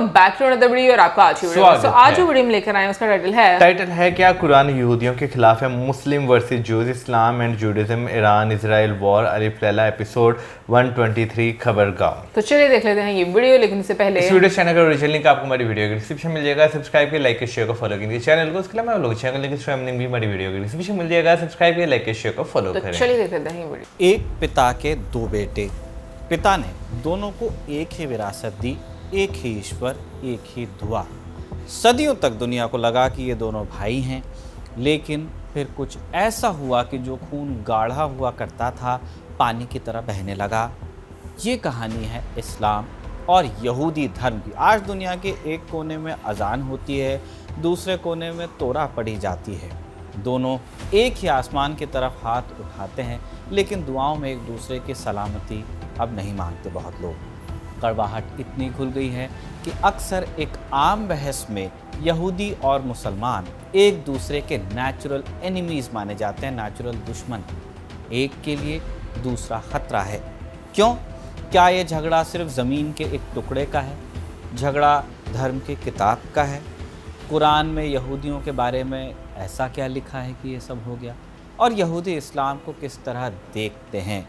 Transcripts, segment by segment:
Welcome back to another video और आपका आज की वीडियो। तो आज जो वीडियो में लेकर आए हैं उसका टाइटल है क्या कुरान यहूदियों के खिलाफ है, Muslim versus Jews, Islam and Judaism, Iran Israel war, Alif Laila, episode 123 खबरगाह। तो चलिए देख लेते हैं ये वीडियो। लेकिन इससे पहले इस वीडियो चैनल का ओरिजिनल लिंक आपको हमारी वीडियो के डिस्क्रिप्शन मिल जाएगा। सब्सक्राइब किया, लाइक, शेयर को फॉलो कीजिए चैनल को। उसके अलावा लोग चैनल लिंक स्वयं भी हमारी वीडियो के डिस्क्रिप्शन मिल जाएगा। सब्सक्राइब किया, लाइक, शेयर को फॉलो करें। चलिए देख लेते हैं ये वीडियो। एक पिता के दो बेटे। पिता ने दोनों को एक ही विरासत दी, एक ही ईश्वर, एक ही दुआ। सदियों तक दुनिया को लगा कि ये दोनों भाई हैं, लेकिन फिर कुछ ऐसा हुआ कि जो खून गाढ़ा हुआ करता था पानी की तरह बहने लगा। ये कहानी है इस्लाम और यहूदी धर्म की। आज दुनिया के एक कोने में अजान होती है, दूसरे कोने में तोरा पढ़ी जाती है। दोनों एक ही आसमान की तरफ हाथ उठाते हैं, लेकिन दुआओं में एक दूसरे की सलामती अब नहीं मांगते बहुत लोग। कड़वाहट इतनी घुल गई है कि अक्सर एक आम बहस में यहूदी और मुसलमान एक दूसरे के नेचुरल एनिमीज माने जाते हैं, नेचुरल दुश्मन। एक के लिए दूसरा खतरा है। क्यों? क्या ये झगड़ा सिर्फ ज़मीन के एक टुकड़े का है? झगड़ा धर्म की किताब का है? कुरान में यहूदियों के बारे में ऐसा क्या लिखा है कि ये सब हो गया? और यहूदी इस्लाम को किस तरह देखते हैं?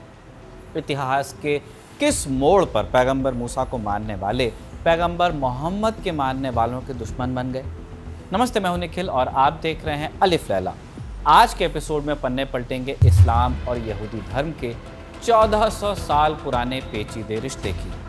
इतिहास के किस मोड़ पर पैगंबर मूसा को मानने वाले पैगंबर मोहम्मद के मानने वालों के दुश्मन बन गए? नमस्ते, मैं हूं निखिल और आप देख रहे हैं अलिफ लैला। आज के एपिसोड में पन्ने पलटेंगे इस्लाम और यहूदी धर्म के 1400 साल पुराने पेचीदे रिश्ते की।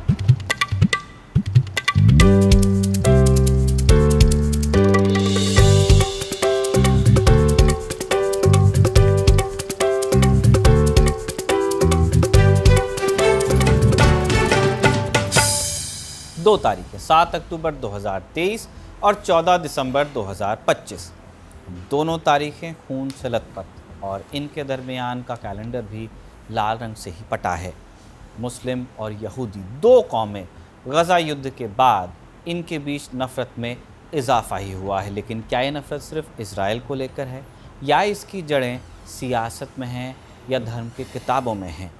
दो तारीखें 7 अक्टूबर 2023 और 14 दिसंबर 2025। दोनों तारीखें खून से लथपथ और इनके दरमियान का कैलेंडर भी लाल रंग से ही पटा है। मुस्लिम और यहूदी दो कौमें गज़ा युद्ध के बाद इनके बीच नफ़रत में इजाफा ही हुआ है। लेकिन क्या ये नफ़रत सिर्फ इजराइल को लेकर है या इसकी जड़ें सियासत में हैं या धर्म की किताबों में हैं?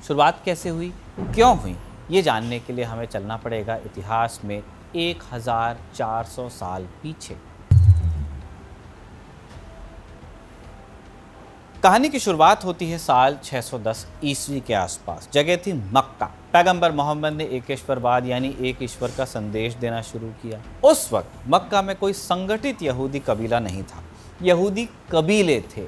शुरुआत कैसे हुई, क्यों हुई, ये जानने के लिए हमें चलना पड़ेगा इतिहास में 1400 साल पीछे। कहानी की शुरुआत होती है साल 610 ईस्वी के आसपास। जगह थी मक्का। पैगंबर मोहम्मद ने एक ईश्वरवाद यानी एक ईश्वर का संदेश देना शुरू किया। उस वक्त मक्का में कोई संगठित यहूदी कबीला नहीं था। यहूदी कबीले थे।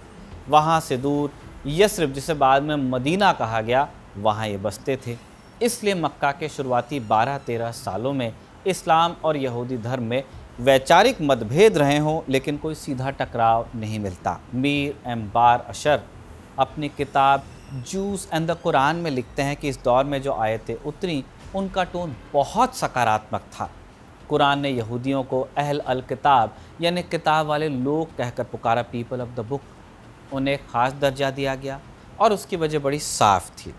वहाँ से दूर यस्रिब, जिसे बाद में मदीना कहा गया, वहाँ ये बसते थे। इसलिए मक्का के शुरुआती 12-13 सालों में इस्लाम और यहूदी धर्म में वैचारिक मतभेद रहे हों, लेकिन कोई सीधा टकराव नहीं मिलता। मीर एम बार अशर अपनी किताब जूस एंड द कुरान में लिखते हैं कि इस दौर में जो आयतें उतरी उनका टोन बहुत सकारात्मक था। कुरान ने यहूदियों को अहल अल किताब यानी किताब वाले लोग कहकर पुकारा, पीपल ऑफ द बुक। उन्हें ख़ास दर्जा दिया गया और उसकी वजह बड़ी साफ थी।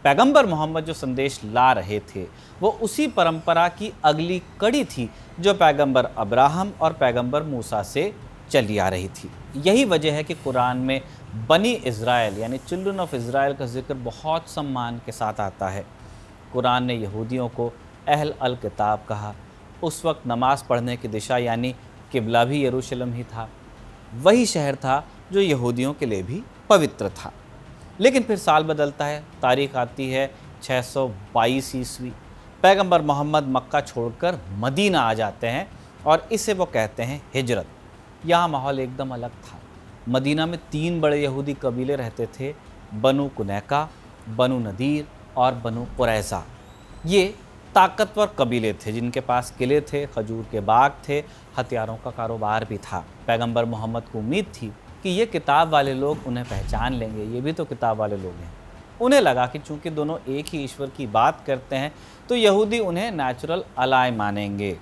पैगंबर मोहम्मद जो संदेश ला रहे थे वो उसी परंपरा की अगली कड़ी थी जो पैगंबर अब्राहम और पैगंबर मूसा से चली आ रही थी। यही वजह है कि कुरान में बनी इज़राइल यानी चिल्ड्रन ऑफ इज़राइल का जिक्र बहुत सम्मान के साथ आता है। कुरान ने यहूदियों को अहल अल किताब कहा। उस वक्त नमाज़ पढ़ने की दिशा यानी किबला भी यरूशलेम ही था। वही शहर था जो यहूदियों के लिए भी पवित्र था। लेकिन फिर साल बदलता है। तारीख आती है 622 ईस्वी। पैगंबर मोहम्मद मक्का छोड़कर मदीना आ जाते हैं और इसे वो कहते हैं हिजरत। यहाँ माहौल एकदम अलग था। मदीना में 3 बड़े यहूदी कबीले रहते थे, बनु कुनैका, बनु नदीर और बनु कुरैज़ा। ये ताकतवर कबीले थे जिनके पास किले थे, खजूर के बाग थे, हथियारों का कारोबार भी था। पैगंबर मोहम्मद को उम्मीद थी कि ये किताब वाले लोग उन्हें पहचान लेंगे, ये भी तो किताब वाले लोग हैं। उन्हें लगा कि चूंकि दोनों एक ही ईश्वर की बात करते हैं तो यहूदी उन्हें नेचुरल अलाय मानेंगे।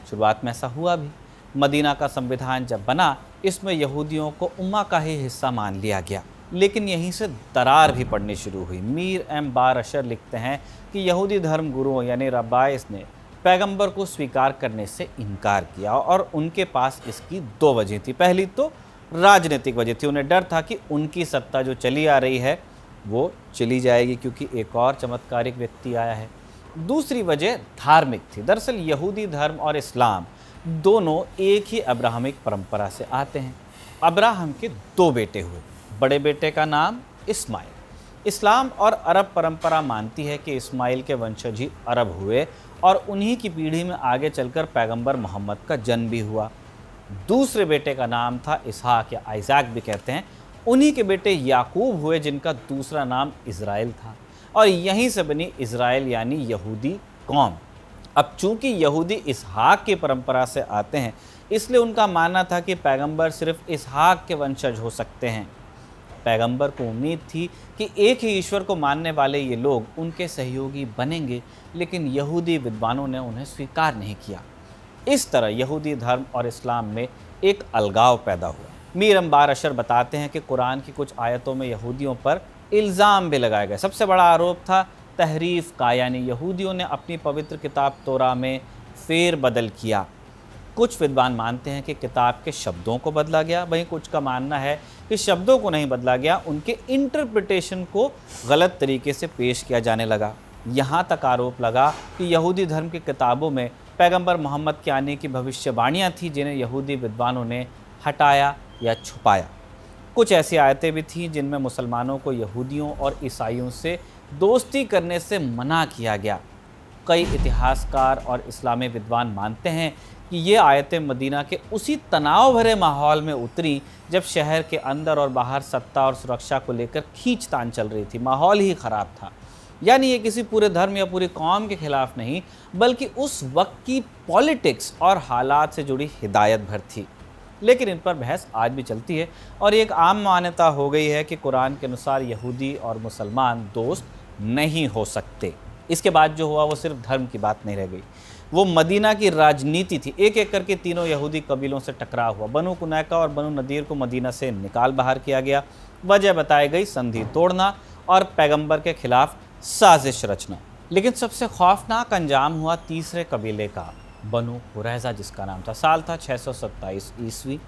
शुरुआत में ऐसा हुआ भी। मदीना का संविधान जब बना इसमें यहूदियों को उम्मा का ही हिस्सा मान लिया गया। लेकिन यहीं से दरार भी पड़नी शुरू हुई। मीर एम बार अशर लिखते हैं कि यहूदी धर्म गुरुओं यानी रब्बाइस ने पैगंबर को स्वीकार करने से इनकार किया और उनके पास इसकी 2 वजह थी। पहली तो राजनीतिक वजह थी। उन्हें डर था कि उनकी सत्ता जो चली आ रही है वो चली जाएगी क्योंकि एक और चमत्कारिक व्यक्ति आया है। दूसरी वजह धार्मिक थी। दरअसल यहूदी धर्म और इस्लाम दोनों एक ही अब्राहमिक परंपरा से आते हैं। अब्राहम के 2 बेटे हुए, बड़े बेटे का नाम इस्माइल। इस्लाम और अरब परंपरा मानती है कि इस्माइल के वंशज ही अरब हुए और उन्हीं की पीढ़ी में आगे चलकर पैगंबर मोहम्मद का जन्म भी हुआ। दूसरे बेटे का नाम था इसहाक या आइज़ैक भी कहते हैं। उन्हीं के बेटे याकूब हुए जिनका दूसरा नाम इज़राइल था और यहीं से बनी इज़राइल यानी यहूदी कौम। अब चूंकि यहूदी इसहाक की परंपरा से आते हैं इसलिए उनका मानना था कि पैगंबर सिर्फ इसहाक के वंशज हो सकते हैं। पैगंबर को उम्मीद थी कि एक ही ईश्वर को मानने वाले ये लोग उनके सहयोगी बनेंगे, लेकिन यहूदी विद्वानों ने उन्हें स्वीकार नहीं किया। इस तरह यहूदी धर्म और इस्लाम में एक अलगाव पैदा हुआ। मीर अंबार अशर बताते हैं कि कुरान की कुछ आयतों में यहूदियों पर इल्ज़ाम भी लगाए गए। सबसे बड़ा आरोप था तहरीफ का, यानी यहूदियों ने अपनी पवित्र किताब तोरा में फेर बदल किया। कुछ विद्वान मानते हैं कि किताब के शब्दों को बदला गया, वहीं कुछ का मानना है कि शब्दों को नहीं बदला गया, उनके इंटरप्रिटेशन को गलत तरीके से पेश किया जाने लगा। यहाँ तक आरोप लगा कि यहूदी धर्म की किताबों में पैगंबर मोहम्मद के आने की भविष्यवाणियाँ थीं जिन्हें यहूदी विद्वानों ने हटाया या छुपाया। कुछ ऐसी आयतें भी थीं जिनमें मुसलमानों को यहूदियों और ईसाइयों से दोस्ती करने से मना किया गया। कई इतिहासकार और इस्लामी विद्वान मानते हैं कि ये आयतें मदीना के उसी तनाव भरे माहौल में उतरी जब शहर के अंदर और बाहर सत्ता और सुरक्षा को लेकर खींचतान चल रही थी। माहौल ही ख़राब था। यानी ये किसी पूरे धर्म या पूरी कौम के खिलाफ नहीं, बल्कि उस वक्त की पॉलिटिक्स और हालात से जुड़ी हिदायत भर थी। लेकिन इन पर बहस आज भी चलती है और एक आम मान्यता हो गई है कि कुरान के अनुसार यहूदी और मुसलमान दोस्त नहीं हो सकते। इसके बाद जो हुआ वो सिर्फ धर्म की बात नहीं रह गई, वो मदीना की राजनीति थी। एक एक करके तीनों यहूदी कबीलों से टकराव हुआ। बनु कुनैका और बनु नदीर को मदीना से निकाल बाहर किया गया। वजह बताई गई संधि तोड़ना और पैगंबर के खिलाफ साजिश रचना। लेकिन सबसे खौफनाक अंजाम हुआ तीसरे कबीले का, बनु कुरैज़ा जिसका नाम था। साल था 627 ईस्वी।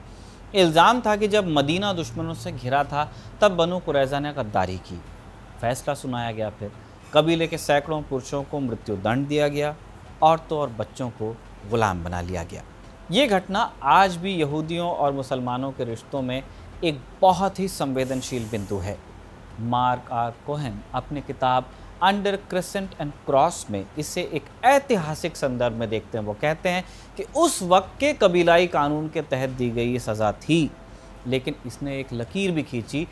इल्ज़ाम था कि जब मदीना दुश्मनों से घिरा था तब बनु कुरैज़ा ने गद्दारी की। फैसला सुनाया गया। फिर कबीले के सैकड़ों पुरुषों को मृत्युदंड दिया गया, औरतों और बच्चों को गुलाम बना लिया गया। ये घटना आज भी यहूदियों और मुसलमानों के रिश्तों में एक बहुत ही संवेदनशील बिंदु है। मार्क आर कोहेन अपनी किताब अंडर क्रिसेंट एंड क्रॉस में इसे एक ऐतिहासिक संदर्भ में देखते हैं। वो कहते हैं कि उस वक्त के कबीलाई कानून के तहत दी गई ये सज़ा थी, लेकिन इसने एक लकीर भी खींची।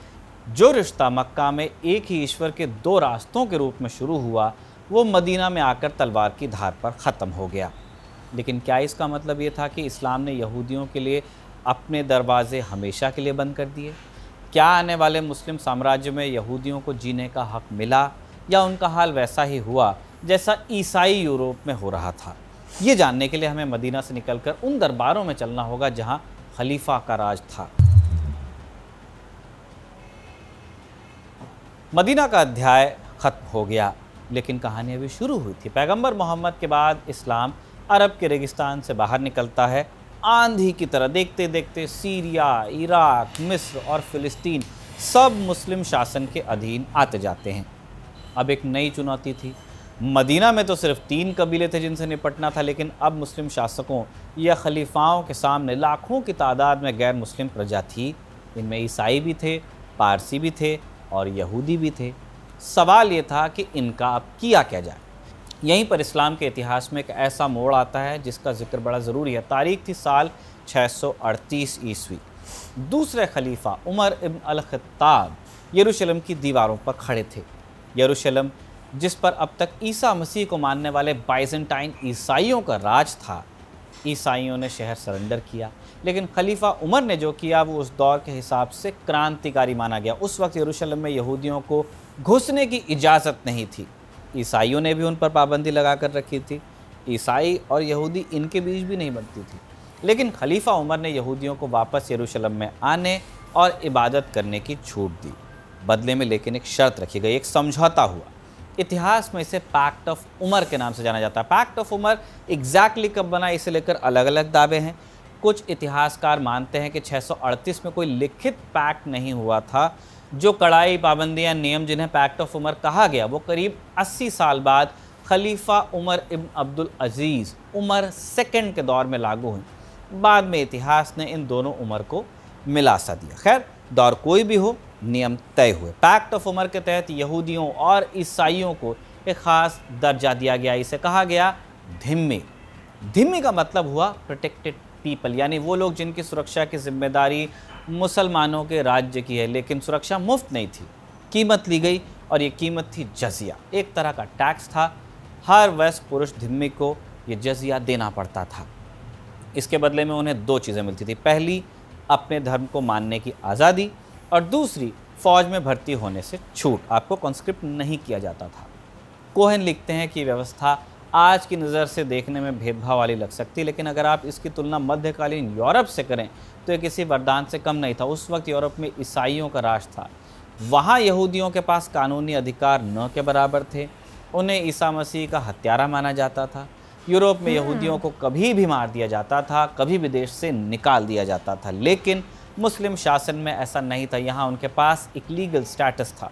जो रिश्ता मक्का में एक ही ईश्वर के 2 रास्तों के रूप में शुरू हुआ वो मदीना में आकर तलवार की धार पर ख़त्म हो गया। लेकिन क्या इसका मतलब ये था कि इस्लाम ने यहूदियों के लिए अपने दरवाजे हमेशा के लिए बंद कर दिए? क्या आने वाले मुस्लिम साम्राज्य में यहूदियों को जीने का हक मिला या उनका हाल वैसा ही हुआ जैसा ईसाई यूरोप में हो रहा था? ये जानने के लिए हमें मदीना से निकलकर उन दरबारों में चलना होगा जहां खलीफा का राज था। मदीना का अध्याय ख़त्म हो गया, लेकिन कहानी अभी शुरू हुई थी। पैगंबर मोहम्मद के बाद इस्लाम अरब के रेगिस्तान से बाहर निकलता है। आंधी की तरह देखते देखते सीरिया, इराक, मिस्र और फ़िलिस्तीन सब मुस्लिम शासन के अधीन आते जाते हैं। अब एक नई चुनौती थी। मदीना में तो सिर्फ 3 कबीले थे जिनसे निपटना था, लेकिन अब मुस्लिम शासकों या खलीफाओं के सामने लाखों की तादाद में गैर मुस्लिम प्रजा थी। इनमें ईसाई भी थे, पारसी भी थे और यहूदी भी थे। सवाल ये था कि इनका अब किया क्या जाए। यहीं पर इस्लाम के इतिहास में एक ऐसा मोड़ आता है जिसका जिक्र बड़ा ज़रूरी है। तारीख थी साल 638 ईस्वी। दूसरे खलीफा उमर इब्न अल-खत्ताब यरूशलेम की दीवारों पर खड़े थे। यरूशलेम जिस पर अब तक ईसा मसीह को मानने वाले बाइजेंटाइन ईसाइयों का राज था, ईसाइयों ने शहर सरेंडर किया। लेकिन खलीफा उमर ने जो किया वो उस दौर के हिसाब से क्रांतिकारी माना गया। उस वक्त यरूशलेम में यहूदियों को घुसने की इजाज़त नहीं थी। ईसाइयों ने भी उन पर पाबंदी लगा कर रखी थी। ईसाई और यहूदी इनके बीच भी नहीं बनती थी। लेकिन खलीफा उमर ने यहूदियों को वापस यरूशलेम में आने और इबादत करने की छूट दी। बदले में लेकिन एक शर्त रखी गई, एक समझौता हुआ। इतिहास में इसे पैक्ट ऑफ उमर के नाम से जाना जाता है। पैक्ट ऑफ उमर एग्जैक्टली कब बना इसे लेकर अलग अलग दावे हैं। कुछ इतिहासकार मानते हैं कि 638 में कोई लिखित पैक्ट नहीं हुआ था। जो कड़ाई पाबंदियां, नियम जिन्हें पैक्ट ऑफ उमर कहा गया वो करीब 80 साल बाद खलीफा उमर इब्न अब्दुल अजीज़ उमर सेकंड के दौर में लागू हुई। बाद में इतिहास ने इन दोनों उमर को मिला सा दिया। खैर, दौर कोई भी हो, नियम तय हुए। पैक्ट ऑफ उमर के तहत यहूदियों और ईसाइयों को एक ख़ास दर्जा दिया गया। इसे कहा गया धिम्मी। धिम्मी का मतलब हुआ प्रोटेक्टेड पीपल, यानी वो लोग जिनकी सुरक्षा की जिम्मेदारी मुसलमानों के राज्य की है, लेकिन सुरक्षा मुफ्त नहीं थी, कीमत ली गई, और ये कीमत थी जजिया। एक तरह का टैक्स था। हर वयस्क पुरुष धिम्मी को ये जजिया देना पड़ता था। इसके बदले में उन्हें दो चीज़ें मिलती थी। पहली, अपने धर्म को मानने की आज़ादी, और दूसरी, फ़ौज में भर्ती होने से छूट। आपको कॉन्स्क्रिप्ट नहीं किया जाता था। कोहेन लिखते हैं कि व्यवस्था आज की नज़र से देखने में भेदभाव वाली लग सकती, लेकिन अगर आप इसकी तुलना मध्यकालीन यूरोप से करें तो ये किसी वरदान से कम नहीं था। उस वक्त यूरोप में ईसाइयों का राज था। वहाँ यहूदियों के पास कानूनी अधिकार न के बराबर थे। उन्हें ईसा मसीह का हत्यारा माना जाता था। यूरोप में यहूदियों को कभी भी मार दिया जाता था, कभी भी देश से निकाल दिया जाता था। लेकिन मुस्लिम शासन में ऐसा नहीं था। यहाँ उनके पास एक लीगल स्टेटस था।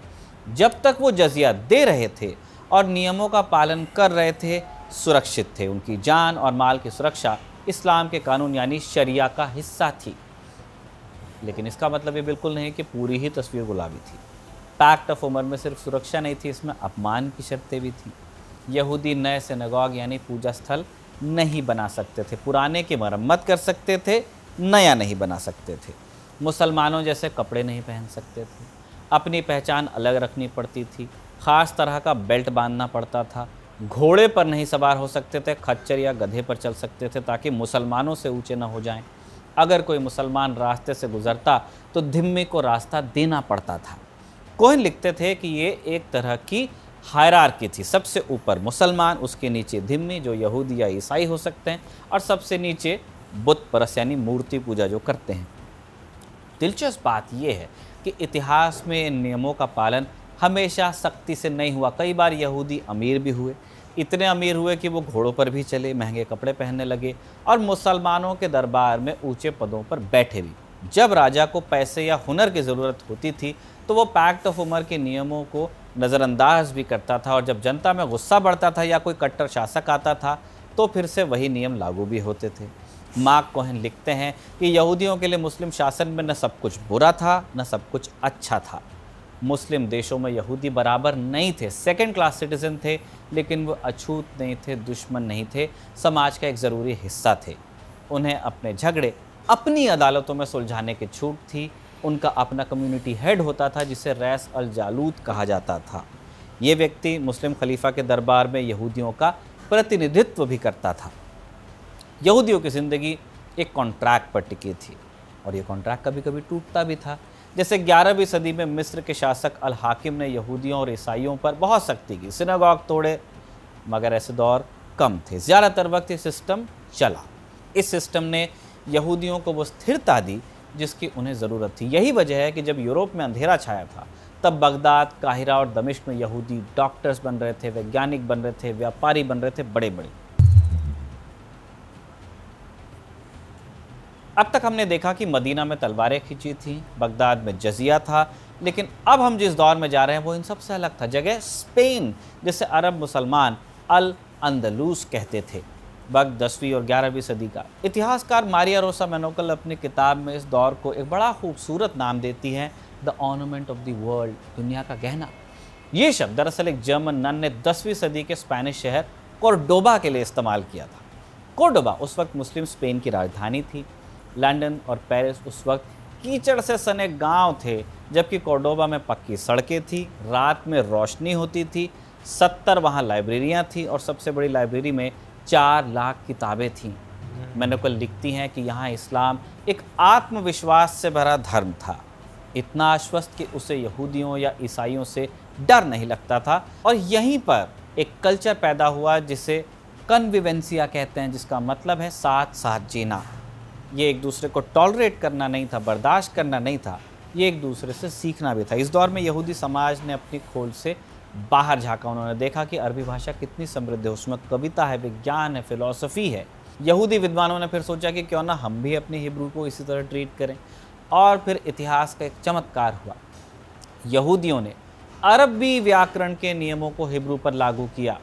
जब तक वो जजिया दे रहे थे और नियमों का पालन कर रहे थे, सुरक्षित थे। उनकी जान और माल की सुरक्षा इस्लाम के कानून यानी शरिया का हिस्सा थी। लेकिन इसका मतलब ये बिल्कुल नहीं कि पूरी ही तस्वीर गुलाबी थी। पैक्ट ऑफ उमर में सिर्फ सुरक्षा नहीं थी, इसमें अपमान की शर्तें भी थी। यहूदी नए सिनेगॉग यानी पूजा स्थल नहीं बना सकते थे, पुराने की मरम्मत कर सकते थे, नया नहीं बना सकते थे। मुसलमानों जैसे कपड़े नहीं पहन सकते थे, अपनी पहचान अलग रखनी पड़ती थी, ख़ास तरह का बेल्ट बांधना पड़ता था, घोड़े पर नहीं सवार हो सकते थे, खच्चर या गधे पर चल सकते थे ताकि मुसलमानों से ऊंचे न हो जाएं। अगर कोई मुसलमान रास्ते से गुजरता तो धिम्मी को रास्ता देना पड़ता था। कोहेन लिखते थे कि ये एक तरह की हायरार्की थी। सबसे ऊपर मुसलमान, उसके नीचे धिम्मी जो यहूदी या ईसाई हो सकते हैं, और सबसे नीचे बुत परस्त यानी मूर्ति पूजा जो करते हैं। दिलचस्प बात यह है कि इतिहास में इन नियमों का पालन हमेशा सख्ती से नहीं हुआ। कई बार यहूदी अमीर भी हुए, इतने अमीर हुए कि वो घोड़ों पर भी चले, महंगे कपड़े पहनने लगे और मुसलमानों के दरबार में ऊंचे पदों पर बैठे भी। जब राजा को पैसे या हुनर की ज़रूरत होती थी तो वो पैक्ट ऑफ उमर के नियमों को नज़रअंदाज भी करता था, और जब जनता में गुस्सा बढ़ता था या कोई कट्टर शासक आता था तो फिर से वही नियम लागू भी होते थे। मार्क कोहेन लिखते हैं कि यहूदियों के लिए मुस्लिम शासन में न सब कुछ बुरा था न सब कुछ अच्छा था। मुस्लिम देशों में यहूदी बराबर नहीं थे, सेकंड क्लास सिटीजन थे, लेकिन वो अछूत नहीं थे, दुश्मन नहीं थे, समाज का एक ज़रूरी हिस्सा थे। उन्हें अपने झगड़े अपनी अदालतों में सुलझाने की छूट थी। उनका अपना कम्युनिटी हेड होता था जिसे रैस अल जालूत कहा जाता था। ये व्यक्ति मुस्लिम खलीफा के दरबार में यहूदियों का प्रतिनिधित्व भी करता था। यहूदियों की ज़िंदगी एक कॉन्ट्रैक्ट पर टिकी थी, और ये कॉन्ट्रैक्ट कभी कभी टूटता भी था। जैसे 11वीं सदी में मिस्र के शासक अल हाकिम ने यहूदियों और ईसाइयों पर बहुत सख्ती की, सिनेगॉग तोड़े, मगर ऐसे दौर कम थे। ज़्यादातर वक्त ये सिस्टम चला। इस सिस्टम ने यहूदियों को वो स्थिरता दी जिसकी उन्हें ज़रूरत थी। यही वजह है कि जब यूरोप में अंधेरा छाया था तब बगदाद, काहिरा और दमिश्क में यहूदी डॉक्टर्स बन रहे थे, वैज्ञानिक बन रहे थे, व्यापारी बन रहे थे, बड़े बड़े। अब तक हमने देखा कि मदीना में तलवारें खींची थी, बगदाद में जजिया था, लेकिन अब हम जिस दौर में जा रहे हैं वो इन सबसे अलग था। जगह स्पेन, जिसे अरब मुसलमान अल अंदलूस कहते थे। वक्त 10वीं और 11वीं सदी का। इतिहासकार मारिया रोसा मेनोकल अपनी किताब में इस दौर को एक बड़ा खूबसूरत नाम देती हैं, the ornament of the world, दुनिया का गहना। ये शब्द दरअसल एक जर्मन नन ने 10वीं सदी के स्पेनिश शहर कोर्डोबा के लिए इस्तेमाल किया था। कोर्डोबा उस वक्त मुस्लिम स्पेन की राजधानी थी। लंदन और पेरिस उस वक्त कीचड़ से सने गांव थे, जबकि कोर्डोबा में पक्की सड़कें थी, रात में रोशनी होती थी, 70 वहाँ लाइब्रेरियाँ थी, और सबसे बड़ी लाइब्रेरी में 4 लाख किताबें थीं। मेनोकल लिखती हैं कि यहाँ इस्लाम एक आत्मविश्वास से भरा धर्म था, इतना आश्वस्त कि उसे यहूदियों या ईसाइयों से डर नहीं लगता था। और यहीं पर एक कल्चर पैदा हुआ जिसे कन्विवेंसिया कहते हैं, जिसका मतलब है साथ साथ जीना। ये एक दूसरे को टॉलरेट करना नहीं था, बर्दाश्त करना नहीं था, ये एक दूसरे से सीखना भी था। इस दौर में यहूदी समाज ने अपनी खोल से बाहर झांका। उन्होंने देखा कि अरबी भाषा कितनी समृद्ध है, उसमें कविता है, विज्ञान है, फिलॉसफी है। यहूदी विद्वानों ने फिर सोचा कि क्यों ना हम भी अपने हिब्रू को इसी तरह ट्रीट करें, और फिर इतिहास का एक चमत्कार हुआ। यहूदियों ने अरबी व्याकरण के नियमों को हिब्रू पर लागू किया।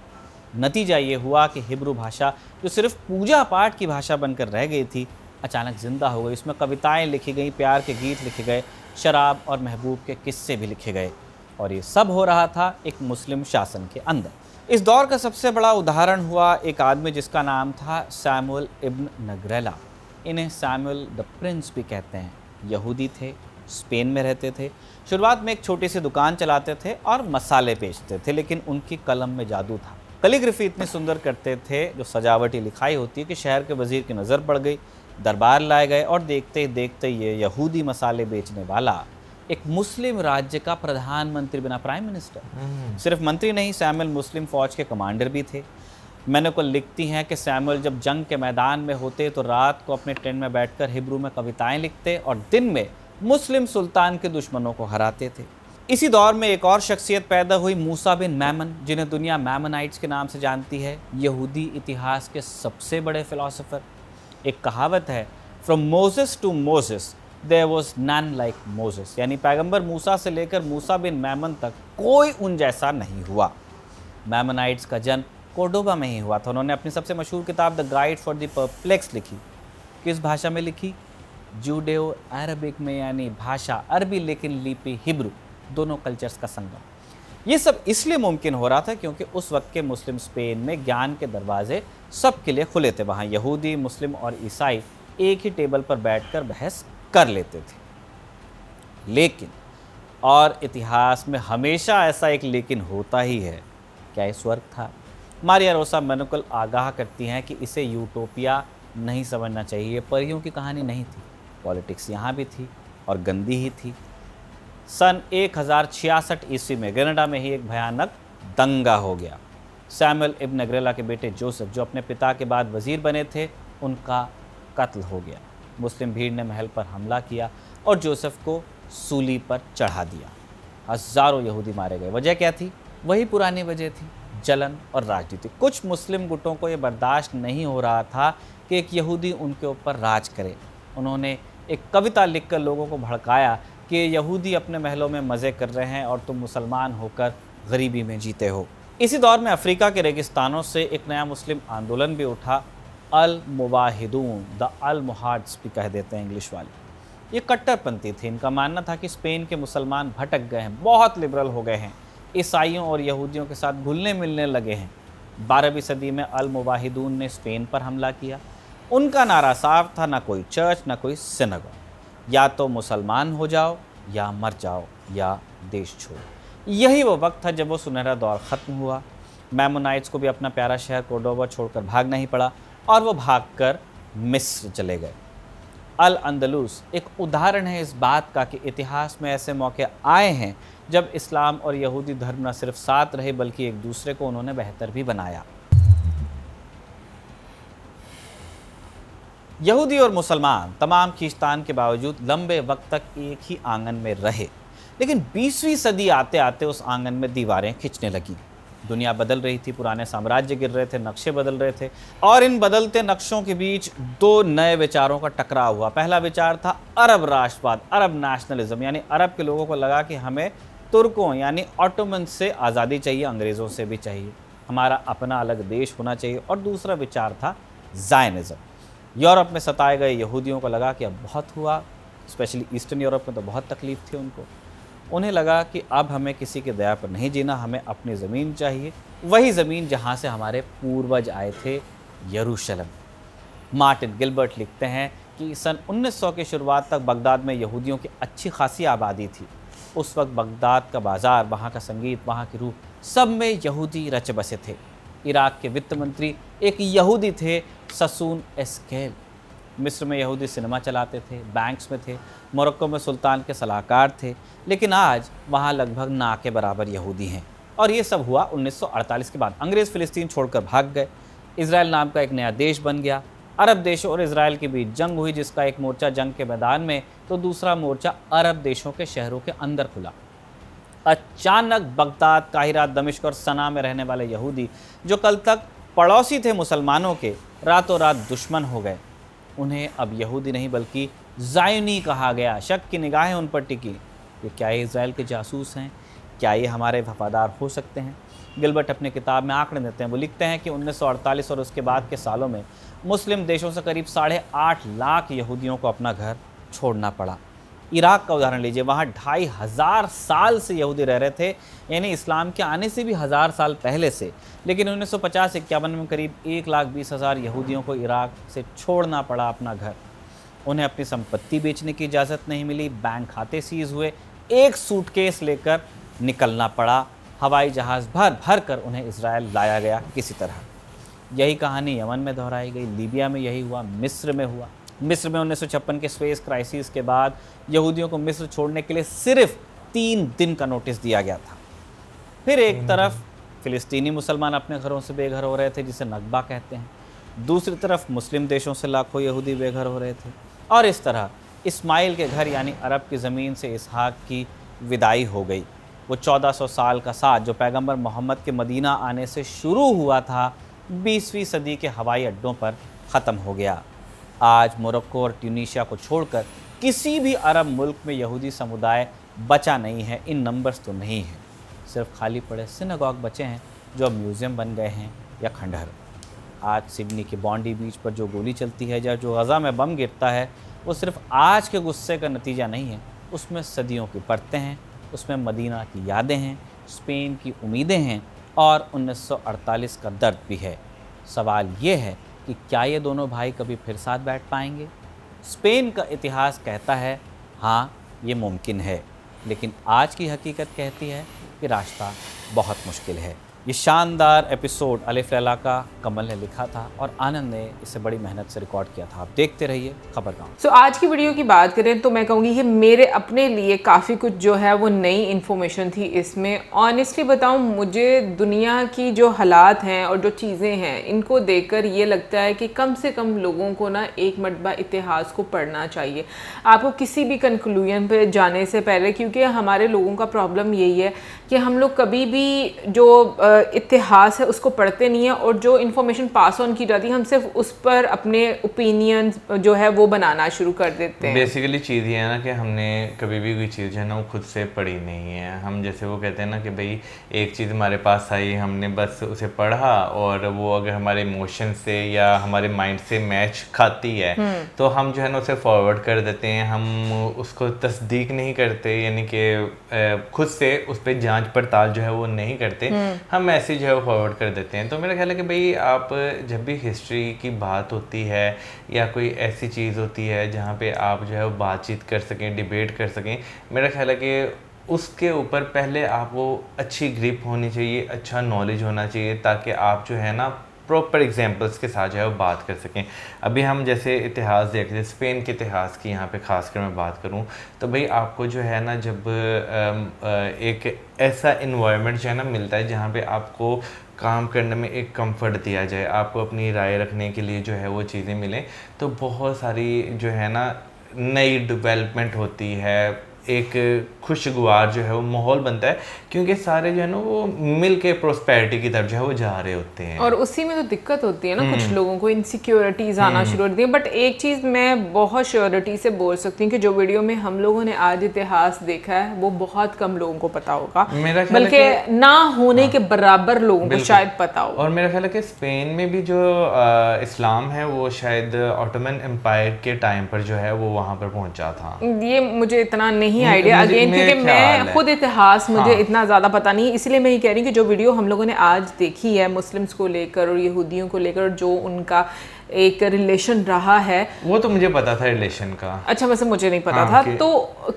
नतीजा ये हुआ कि हिब्रू भाषा, जो सिर्फ पूजा पाठ की भाषा बनकर रह गई थी, अचानक जिंदा हो गई। इसमें कविताएं लिखी गई, प्यार के गीत लिखे गए, शराब और महबूब के किस्से भी लिखे गए, और ये सब हो रहा था एक मुस्लिम शासन के अंदर। इस दौर का सबसे बड़ा उदाहरण हुआ एक आदमी जिसका नाम था सैमुअल इब्न नगरेला। इन्हें सैमुअल द प्रिंस भी कहते हैं। यहूदी थे, स्पेन में रहते थे। शुरुआत में एक छोटी सी दुकान चलाते थे और मसाले बेचते थे, लेकिन उनकी कलम में जादू था। कैलीग्राफी इतनी सुंदर करते थे, जो सजावटी लिखाई होती है, कि शहर के वजीर की नज़र पड़ गई। दरबार लाए गए और देखते ही देखते ये यहूदी मसाले बेचने वाला एक मुस्लिम राज्य का प्रधानमंत्री बना, प्राइम मिनिस्टर। सिर्फ मंत्री नहीं, सैमुअल मुस्लिम फौज के कमांडर भी थे। मैंने को लिखती हैं कि सैमुअल जब जंग के मैदान में होते तो रात को अपने टेंट में बैठकर हिब्रू में कविताएं लिखते और दिन में मुस्लिम सुल्तान के दुश्मनों को हराते थे। इसी दौर में एक और शख्सियत पैदा हुई, मूसा बिन मैमन, जिन्हें दुनिया मैमनाइट्स के नाम से जानती है। यहूदी इतिहास के सबसे बड़े फिलोसोफर। एक कहावत है, from Moses to Moses there was none like Moses, यानी पैगंबर मूसा से लेकर मूसा बिन मैमन तक कोई उन जैसा नहीं हुआ। मैमनाइट्स का जन्म कोर्डोबा में ही हुआ था। उन्होंने अपनी सबसे मशहूर किताब the guide for the perplex लिखी। किस भाषा में लिखी? जूडेओ अरबिक में, यानी भाषा अरबी लेकिन लिपि हिब्रू, दोनों कल्चर्स का संगम। ये सब इसलिए मुमकिन हो रहा था क्योंकि उस वक्त के मुस्लिम स्पेन में ज्ञान के दरवाजे सबके लिए खुले थे। वहाँ यहूदी, मुस्लिम और ईसाई एक ही टेबल पर बैठकर बहस कर लेते थे। लेकिन, और इतिहास में हमेशा ऐसा एक लेकिन होता ही है, क्या ये स्वर्ग था? मारिया रोसा मैनुकल आगाह करती हैं कि इसे यूटोपिया नहीं समझना चाहिए। परियों की कहानी नहीं थी। पॉलिटिक्स यहाँ भी थी और गंदी ही थी। सन 1066 ईस्वी में कनाडा में ही एक भयानक दंगा हो गया। सैमुअल इब्न नगरेला के बेटे जोसेफ, जो अपने पिता के बाद वज़ीर बने थे, उनका कत्ल हो गया। मुस्लिम भीड़ ने महल पर हमला किया और जोसेफ को सूली पर चढ़ा दिया। हज़ारों यहूदी मारे गए। वजह क्या थी? वही पुरानी वजह थी, जलन और राजनीति। कुछ मुस्लिम गुटों को ये बर्दाश्त नहीं हो रहा था कि एक यहूदी उनके ऊपर राज करे। उन्होंने एक कविता लिखकर लोगों को भड़काया कि यहूदी अपने महलों में मज़े कर रहे हैं और तुम मुसलमान होकर गरीबी में जीते हो। इसी दौर में अफ्रीका के रेगिस्तानों से एक नया मुस्लिम आंदोलन भी उठा, अल मुवाहिदून, द अल मुहाड्स भी कह देते हैं इंग्लिश वाले। ये कट्टरपंथी थे। इनका मानना था कि स्पेन के मुसलमान भटक गए हैं, बहुत लिबरल हो गए हैं, ईसाइयों और यहूदियों के साथ घुलने मिलने लगे हैं। 12वीं सदी में अल मुवाहिदून ने स्पेन पर हमला किया। उनका नारा साफ था, ना कोई चर्च ना कोई सिनेगॉग, या तो मुसलमान हो जाओ या मर जाओ या देश छोड़ो। यही वो वक्त था जब वो सुनहरा दौर ख़त्म हुआ। मैमोनाइट्स को भी अपना प्यारा शहर कोर्डोबा छोड़कर भागना ही पड़ा और वो भागकर मिस्र चले गए। अल अंदलूस एक उदाहरण है इस बात का कि इतिहास में ऐसे मौके आए हैं जब इस्लाम और यहूदी धर्म न सिर्फ साथ रहे बल्कि एक दूसरे को उन्होंने बेहतर भी बनाया। यहूदी और मुसलमान तमाम खींचतान के बावजूद लंबे वक्त तक एक ही आंगन में रहे, लेकिन 20वीं सदी आते आते उस आंगन में दीवारें खिंचने लगी। दुनिया बदल रही थी, पुराने साम्राज्य गिर रहे थे, नक्शे बदल रहे थे, और इन बदलते नक्शों के बीच दो नए विचारों का टकराव हुआ। पहला विचार था अरब राष्ट्रवाद, अरब नेशनलिज्म, यानी अरब के लोगों को लगा कि हमें तुर्कों यानी ऑटोमन से आज़ादी चाहिए, अंग्रेज़ों से भी चाहिए, हमारा अपना अलग देश होना चाहिए। और दूसरा विचार था ज़ायनिज़्म। यूरोप में सताए गए यहूदियों को लगा कि अब बहुत हुआ, स्पेशली ईस्टर्न यूरोप में तो बहुत तकलीफ थी उनको। उन्हें लगा कि अब हमें किसी की दया पर नहीं जीना, हमें अपनी ज़मीन चाहिए, वही ज़मीन जहाँ से हमारे पूर्वज आए थे, यरूशलेम। मार्टिन गिलबर्ट लिखते हैं कि सन 1900 की शुरुआत तक बगदाद में यहूदियों की अच्छी खासी आबादी थी। उस वक्त बगदाद का बाज़ार, वहाँ का संगीत, वहाँ की रूह, सब में यहूदी रच बसे थे। इराक के वित्त मंत्री एक यहूदी थे, ससून एस्केल। मिस्र में यहूदी सिनेमा चलाते थे, बैंक्स में थे, मोरक्को में सुल्तान के सलाहकार थे, लेकिन आज वहाँ लगभग ना के बराबर यहूदी हैं। और ये सब हुआ 1948 के बाद। अंग्रेज़ फ़िलिस्तीन छोड़कर भाग गए, इजराइल नाम का एक नया देश बन गया। अरब देशों और इजराइल के बीच जंग हुई, जिसका एक मोर्चा जंग के मैदान में तो दूसरा मोर्चा अरब देशों के शहरों के अंदर खुला। अचानक बगदाद, काहिरा, दमिश्क और सना में रहने वाले यहूदी, जो कल तक पड़ोसी थे मुसलमानों के, रातों रात दुश्मन हो गए। उन्हें अब यहूदी नहीं बल्कि ज़ायनी कहा गया। शक की निगाहें उन पर टिकी। ये क्या इजराइल के जासूस हैं? क्या ये हमारे वफादार हो सकते हैं? गिलबर्ट अपनी किताब में आंकड़े देते हैं। वो लिखते हैं कि 1948 और उसके बाद के सालों में मुस्लिम देशों से करीब 8.5 लाख यहूदियों को अपना घर छोड़ना पड़ा। इराक का उदाहरण लीजिए, वहाँ 2500 साल से यहूदी रह रहे थे, यानी इस्लाम के आने से भी 1000 साल पहले से। लेकिन 1950-51 में करीब 1,20,000 यहूदियों को इराक से छोड़ना पड़ा अपना घर। उन्हें अपनी संपत्ति बेचने की इजाज़त नहीं मिली, बैंक खाते सीज हुए, एक सूटकेस लेकर निकलना पड़ा, हवाई जहाज़ भर भर कर उन्हें इजराइल लाया गया किसी तरह। यही कहानी यमन में दोहराई गई, लीबिया में यही हुआ, मिस्र में हुआ। मिस्र में 1956 के स्वेज क्राइसिस के बाद यहूदियों को मिस्र छोड़ने के लिए सिर्फ 3 दिन का नोटिस दिया गया था। फिर एक तरफ फ़िलिस्तीनी मुसलमान अपने घरों से बेघर हो रहे थे, जिसे नकबा कहते हैं, दूसरी तरफ मुस्लिम देशों से लाखों यहूदी बेघर हो रहे थे। और इस तरह इस्माइल के घर यानी अरब की ज़मीन से इसहाक की विदाई हो गई। वो 1400 साल का साथ जो पैगंबर मोहम्मद के मदीना आने से शुरू हुआ था, 20वीं सदी के हवाई अड्डों पर ख़त्म हो गया। आज मोरक्को और ट्यूनीशिया को छोड़कर किसी भी अरब मुल्क में यहूदी समुदाय बचा नहीं है। इन नंबर्स तो नहीं हैं, सिर्फ खाली पड़े सिनागॉग बचे हैं जो अब म्यूज़ियम बन गए हैं या खंडहर। आज सिडनी के बॉन्डी बीच पर जो गोली चलती है या जो गज़ा में बम गिरता है, वो सिर्फ आज के गुस्से का नतीजा नहीं है, उसमें सदियों की परतें हैं, उसमें मदीना की यादें हैं, स्पेन की उम्मीदें हैं और 1948 का दर्द भी है। सवाल ये है कि क्या ये दोनों भाई कभी फिर साथ बैठ पाएंगे? स्पेन का इतिहास कहता है हाँ, ये मुमकिन है, लेकिन आज की हकीकत कहती है कि रास्ता बहुत मुश्किल है। ये शानदार एपिसोड अलिफ लैला का कमल ने लिखा था और आनंद ने इसे बड़ी मेहनत से रिकॉर्ड किया था। आप देखते रहिए खबरगांव। आज की वीडियो की बात करें तो मैं कहूँगी कि मेरे अपने लिए काफ़ी कुछ जो है वो नई इन्फॉर्मेशन थी इसमें। ऑनेस्टली बताऊँ, मुझे दुनिया की जो हालात हैं और जो चीज़ें हैं, इनको देखकर ये लगता है कि कम से कम लोगों को ना एक मरतबा इतिहास को पढ़ना चाहिए, आपको किसी भी कंक्लूजन पे जाने से पहले। क्योंकि हमारे लोगों का प्रॉब्लम यही है कि हम लोग कभी भी जो इतिहास है उसको पढ़ते नहीं है, और जो इन्फॉर्मेशन पास ऑन की जाती है हम सिर्फ उस पर अपने ओपिनियन जो है वो बनाना शुरू कर देते हैं। बेसिकली चीज़ ये है ना कि हमने कभी भी कोई चीज़ है ना वो खुद से पढ़ी नहीं है। हम जैसे वो कहते हैं ना कि भाई एक चीज़ हमारे पास आई, हमने बस उसे पढ़ा और वो अगर हमारे इमोशन से या हमारे माइंड से मैच खाती है तो हम जो है ना उसे फॉरवर्ड कर देते हैं, हम उसको तस्दीक नहीं करते, यानी कि खुद से उस पर जाँच पड़ताल जो है वो नहीं करते, हम ऐसे जो है वो फॉरवर्ड कर देते हैं। तो मेरा ख्याल है कि भाई आप जब भी हिस्ट्री की बात होती है या कोई ऐसी चीज़ होती है जहाँ पे आप जो है वो बातचीत कर सकें, डिबेट कर सकें, मेरा ख्याल है कि उसके ऊपर पहले आप वो अच्छी ग्रिप होनी चाहिए, अच्छा नॉलेज होना चाहिए, ताकि आप जो है ना प्रॉपर एग्जांपल्स के साथ जो है वो बात कर सकें। अभी हम जैसे इतिहास देख रहे हैं, स्पेन के इतिहास की यहाँ पे ख़ासकर मैं बात करूँ तो भाई आपको जो है ना जब एक ऐसा इन्वायरमेंट जो है ना मिलता है जहाँ पे आपको काम करने में एक कंफर्ट दिया जाए, आपको अपनी राय रखने के लिए जो है वो चीज़ें मिलें, तो बहुत सारी जो है ना नई डेवलपमेंट होती है, एक खुशगवार जो है वो माहौल बनता है, क्योंकि सारे जो है ना वो मिल के प्रोस्पेरिटी की तरफ जो है वो जा रहे होते हैं। और उसी में तो दिक्कत होती है ना, कुछ लोगों को इनसिक्योरिटीज आना शुरू होती है। बट एक चीज़ मैं बहुत श्योरिटी से बोल सकती हूँ कि जो वीडियो में हम लोगों ने आज इतिहास देखा है वो बहुत कम लोगों को पता होगा, बल्कि ना होने के बराबर लोगों को शायद पता हो। और मेरा ख्याल है कि स्पेन में भी जो इस्लाम है वो शायद ऑटोमन एम्पायर के टाइम पर जो है वो वहाँ पर पहुँचा था। ये मुझे इतना नहीं आइडिया अगेन, क्योंकि मैं खुद इतिहास मुझे इतना ज़्यादा पता नहीं, इसलिए मैं ये कह रही हूँ कि जो वीडियो हम लोगों ने आज देखी है मुस्लिम्स को लेकर और यहूदियों को लेकर, जो उनका एक रिलेशन रहा है, वो तो मुझे पता था रिलेशन का। अच्छा, वैसे मुझे नहीं पता था। तो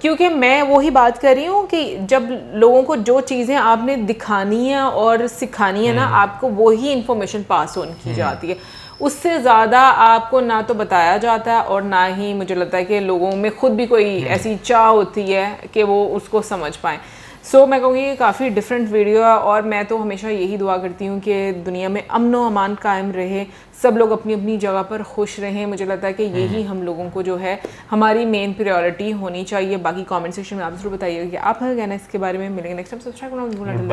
क्योंकि मैं वही बात कर रही हूँ कि जब लोगों को जो चीज़ें आपने दिखानी है और सिखानी है ना, आपको वही इंफॉर्मेशन पास ऑन की जाती है, उससे ज़्यादा आपको ना तो बताया जाता है और ना ही मुझे लगता है कि लोगों में खुद भी कोई ऐसी चाह होती है कि वो उसको समझ पाएँ। सो मैं कहूँगी कि काफ़ी डिफरेंट वीडियो है और मैं तो हमेशा यही दुआ करती हूँ कि दुनिया में अमन व अमान कायम रहे, सब लोग अपनी अपनी जगह पर खुश रहें। मुझे लगता है कि यही हम लोगों को जो है हमारी मेन प्रायोरिटी होनी चाहिए। बाकी कमेंट सेक्शन में आप जरूर बताइएगा कि आप क्या कहना है इसके बारे में। मिलेंगे नेक्स्ट टाइम, सब्सक्राइब करना।